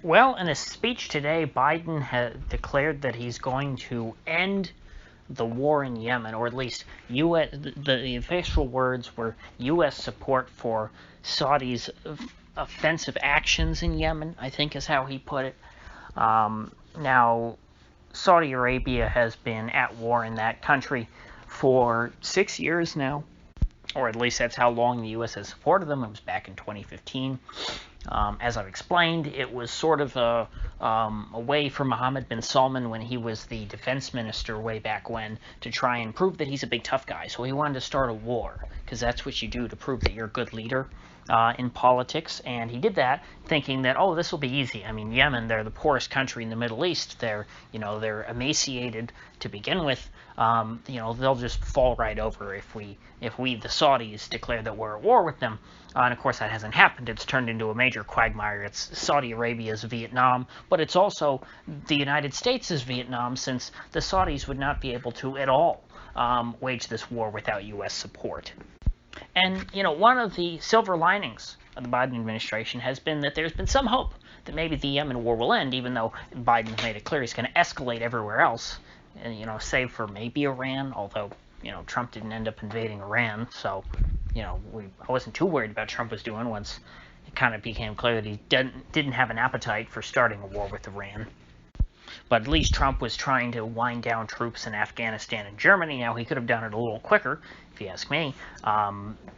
Well, in a speech today, Biden had declared that he's going to end the war in Yemen, or at least U.S. The official words were U.S. support for Saudi's offensive actions in Yemen, I think is how he put it. Now, Saudi Arabia has been at war in that country for 6 years now, or at least that's how long the U.S. has supported them. It was back in 2015. As I've explained, it was sort of a way for Mohammed bin Salman when he was the defense minister way back when to try and prove that he's a big tough guy. So he wanted to start a war because that's what you do to prove that you're a good leader in politics. And he did that thinking that, oh, this will be easy. I mean, Yemen, they're the poorest country in the Middle East. They're emaciated to begin with. They'll just fall right over if we, the Saudis, declare that we're at war with them. And of course, that hasn't happened. It's turned into a major quagmire. It's Saudi Arabia's Vietnam, but it's also the United States' Vietnam, since the Saudis would not be able to at all wage this war without U.S. support. And, one of the silver linings of the Biden administration has been that there's been some hope that maybe the Yemen war will end, even though Biden made it clear he's going to escalate everywhere else, and, save for maybe Iran, although, Trump didn't end up invading Iran, so I wasn't too worried about Trump was doing once it kind of became clear that he didn't have an appetite for starting a war with Iran. But at least Trump was trying to wind down troops in Afghanistan and Germany. Now, he could have done it a little quicker, if you ask me,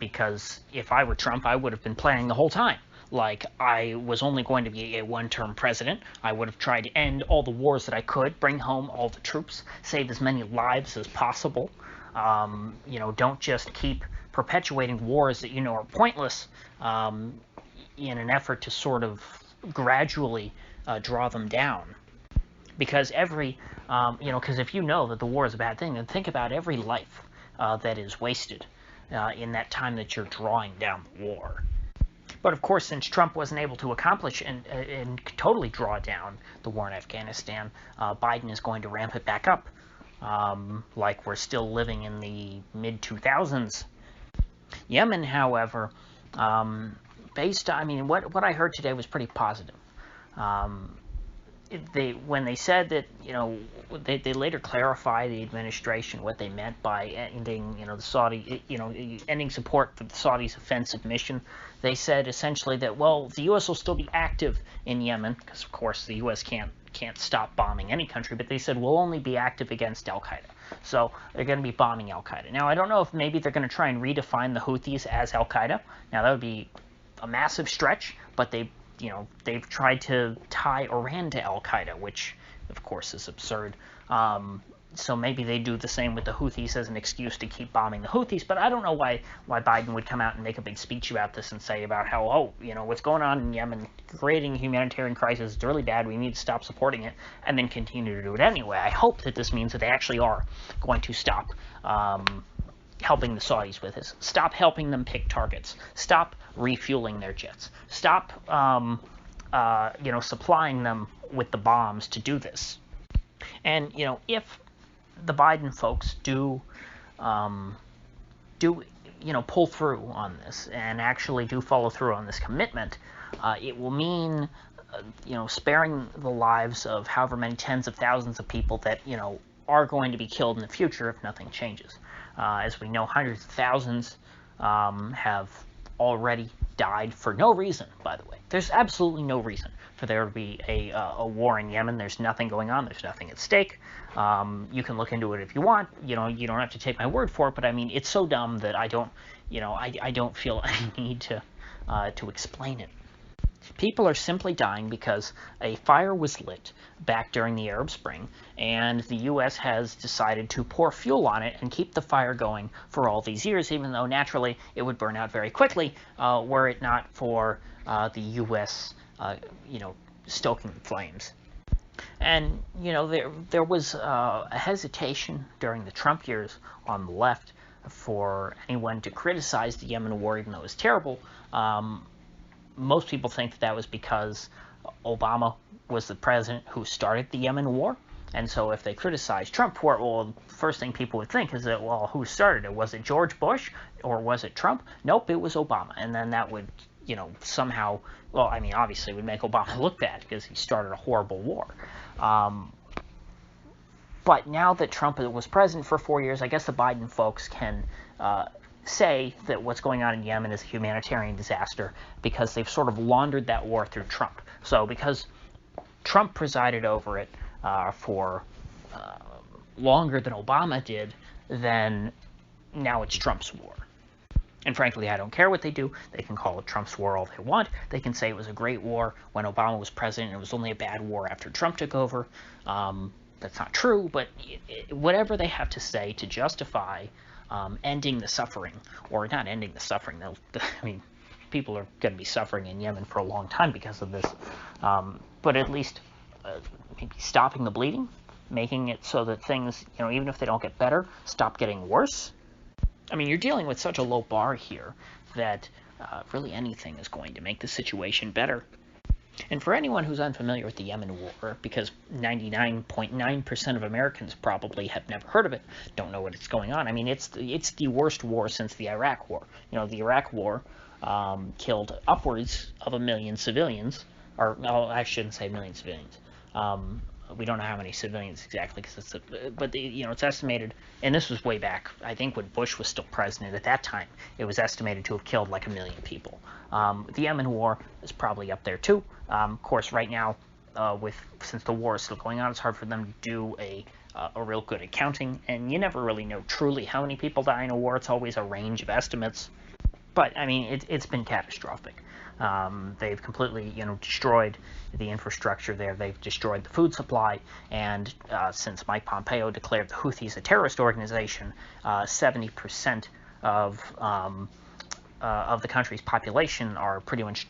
because if I were Trump, I would have been planning the whole time. Like, I was only going to be a one-term president. I would have tried to end all the wars that I could, bring home all the troops, save as many lives as possible. Don't just keep perpetuating wars that are pointless in an effort to sort of gradually draw them down. Because because if you know that the war is a bad thing, then think about every life that is wasted in that time that you're drawing down the war. But of course, since Trump wasn't able to accomplish and totally draw down the war in Afghanistan, Biden is going to ramp it back up, like we're still living in the mid-2000s. Yemen, however, what I heard today was pretty positive. When they said that, they later clarified, the administration, what they meant by ending, the Saudi, ending support for the Saudis' offensive mission. They said essentially that, well, the U.S. will still be active in Yemen, because of course the U.S. can't stop bombing any country, but they said we'll only be active against Al-Qaeda. So they're going to be bombing Al-Qaeda. Now, I don't know if maybe they're going to try and redefine the Houthis as Al-Qaeda. Now, that would be a massive stretch, but they've tried to tie Iran to Al-Qaeda, which, of course, is absurd. So maybe they do the same with the Houthis as an excuse to keep bombing the Houthis, but I don't know why Biden would come out and make a big speech about this and say about how, what's going on in Yemen, creating a humanitarian crisis, it's really bad, we need to stop supporting it, and then continue to do it anyway. I hope that this means that they actually are going to stop helping the Saudis with this. Stop helping them pick targets. Stop refueling their jets. Stop, supplying them with the bombs to do this. And, if the Biden folks do pull through on this and actually do follow through on this commitment, it will mean, sparing the lives of however many tens of thousands of people that, are going to be killed in the future if nothing changes. As we know, hundreds of thousands have already died for no reason, by the way. There's absolutely no reason for there to be a war in Yemen. There's nothing going on. There's nothing at stake. You can look into it if you want. You don't have to take my word for it, but I mean, it's so dumb that I don't feel any need to explain it. People are simply dying because a fire was lit back during the Arab Spring, and the U.S. has decided to pour fuel on it and keep the fire going for all these years, even though naturally it would burn out very quickly were it not for the U.S. Stoking the flames. And, there was a hesitation during the Trump years on the left for anyone to criticize the Yemen war, even though it was terrible. Most people think that was because Obama was the president who started the Yemen war. And so if they criticize Trump for it, well, the first thing people would think is that, well, who started it? Was it George Bush or was it Trump? Nope, it was Obama. And then that would, somehow, well, I mean, obviously it would make Obama look bad because he started a horrible war. But now that Trump was president for 4 years, I guess the Biden folks can say that what's going on in Yemen is a humanitarian disaster because they've sort of laundered that war through Trump. So because Trump presided over it for longer than Obama did, then now it's Trump's war. And frankly, I don't care what they do. They can call it Trump's war all they want. They can say it was a great war when Obama was president. It was only a bad war after Trump took over. That's not true, but whatever they have to say to justify ending the suffering, or not ending the suffering. I mean, people are going to be suffering in Yemen for a long time because of this. But at least maybe stopping the bleeding, making it so that things, even if they don't get better, stop getting worse. I mean, you're dealing with such a low bar here that really anything is going to make the situation better. And for anyone who's unfamiliar with the Yemen war, because 99.9% of Americans probably have never heard of it, don't know what's going on. I mean, it's the worst war since the Iraq War. The Iraq War killed upwards of 1 million civilians, or no, I shouldn't say 1 million civilians. We don't know how many civilians exactly, but it's estimated, and this was way back, I think when Bush was still president at that time, it was estimated to have killed like 1 million people. The Yemen war is probably up there too. Of course, right now, since the war is still going on, it's hard for them to do a real good accounting, and you never really know truly how many people die in a war. It's always a range of estimates. But, I mean, it's been catastrophic. They've completely, destroyed the infrastructure there. They've destroyed the food supply. And since Mike Pompeo declared the Houthis a terrorist organization, 70% of the country's population are pretty much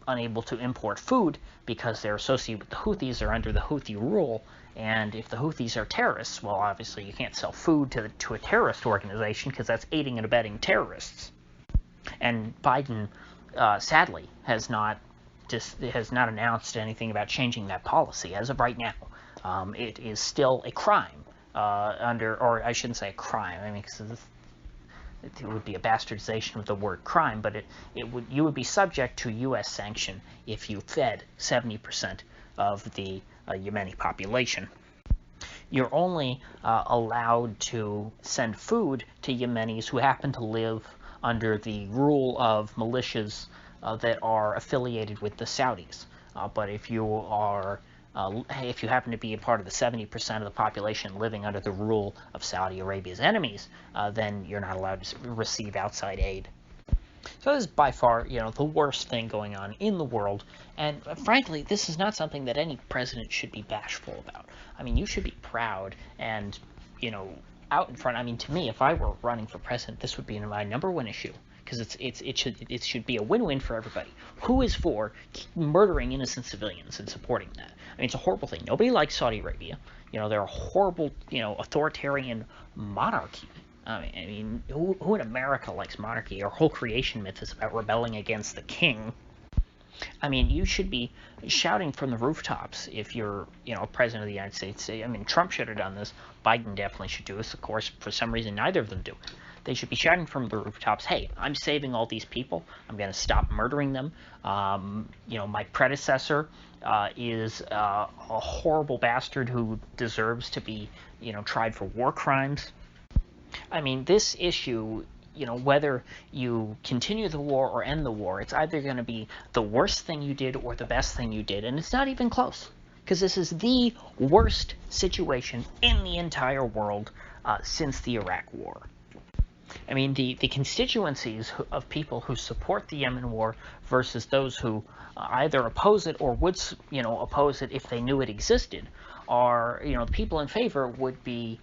unable to import food because they're associated with the Houthis or under the Houthi rule. And if the Houthis are terrorists, well, obviously you can't sell food to a terrorist organization because that's aiding and abetting terrorists. And Biden, sadly, has not announced anything about changing that policy as of right now. It is still a crime or I shouldn't say a crime. I mean, because it would be a bastardization of the word crime, but you would be subject to U.S. sanction if you fed 70% of the Yemeni population. You're only allowed to send food to Yemenis who happen to live under the rule of militias that are affiliated with the Saudis. But if you happen to be a part of the 70% of the population living under the rule of Saudi Arabia's enemies, then you're not allowed to receive outside aid. So this is by far, the worst thing going on in the world, and frankly, this is not something that any president should be bashful about. I mean, you should be proud and, out in front. I mean, to me, if I were running for president, this would be my number one issue, because it should be a win-win for everybody. Who is for murdering innocent civilians and supporting that? I mean, it's a horrible thing. Nobody likes Saudi Arabia. They're a horrible, authoritarian monarchy. I mean, who in America likes monarchy? Our whole creation myth is about rebelling against the king. I mean, you should be shouting from the rooftops if you're, president of the United States. I mean, Trump should have done this. Biden definitely should do this. Of course, for some reason, neither of them do. They should be shouting from the rooftops, hey, I'm saving all these people. I'm going to stop murdering them. My predecessor is a horrible bastard who deserves to be, tried for war crimes. I mean, this issue, whether you continue the war or end the war, it's either going to be the worst thing you did or the best thing you did, and it's not even close, because this is the worst situation in the entire world since the Iraq War. I mean, the constituencies of people who support the Yemen war versus those who either oppose it or would, oppose it if they knew it existed, are, the people in favor would be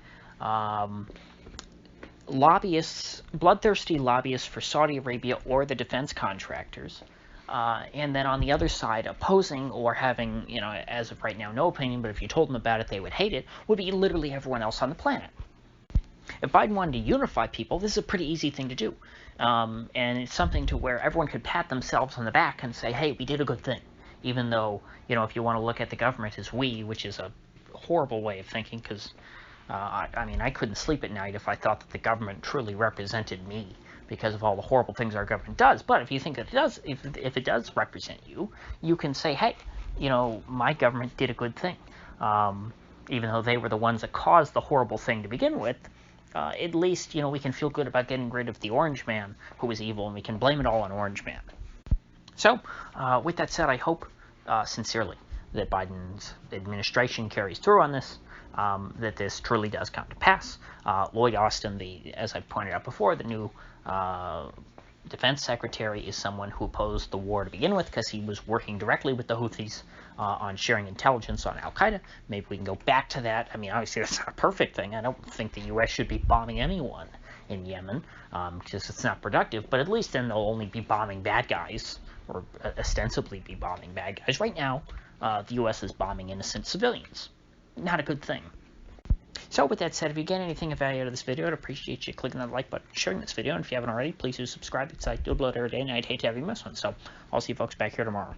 lobbyists, bloodthirsty lobbyists for Saudi Arabia or the defense contractors, and then on the other side, opposing or having, as of right now, no opinion, but if you told them about it, they would hate it, would be literally everyone else on the planet. If Biden wanted to unify people, this is a pretty easy thing to do, and it's something to where everyone could pat themselves on the back and say, hey, we did a good thing, even though, if you want to look at the government as we, which is a horrible way of thinking, because I mean, I couldn't sleep at night if I thought that the government truly represented me, because of all the horrible things our government does. But if you think that it does, if it does represent you, you can say, hey, my government did a good thing. Even though they were the ones that caused the horrible thing to begin with, at least, we can feel good about getting rid of the Orange Man who was evil, and we can blame it all on Orange Man. So, with that said, I hope sincerely that Biden's administration carries through on this, that this truly does come to pass. Lloyd Austin, as I've pointed out before, the new defense secretary, is someone who opposed the war to begin with because he was working directly with the Houthis on sharing intelligence on al-Qaeda. Maybe we can go back to that. I mean, obviously that's not a perfect thing. I don't think the U.S. should be bombing anyone in Yemen because it's not productive, but at least then they'll only be bombing bad guys, or ostensibly be bombing bad guys. Right now, the U.S. is bombing innocent civilians. Not a good thing. So with that said, if you get anything of value out of this video, I'd appreciate you clicking that like button, sharing this video, and if you haven't already, please do subscribe, because I do upload every day, and I'd hate to have you miss one. So I'll see you folks back here tomorrow.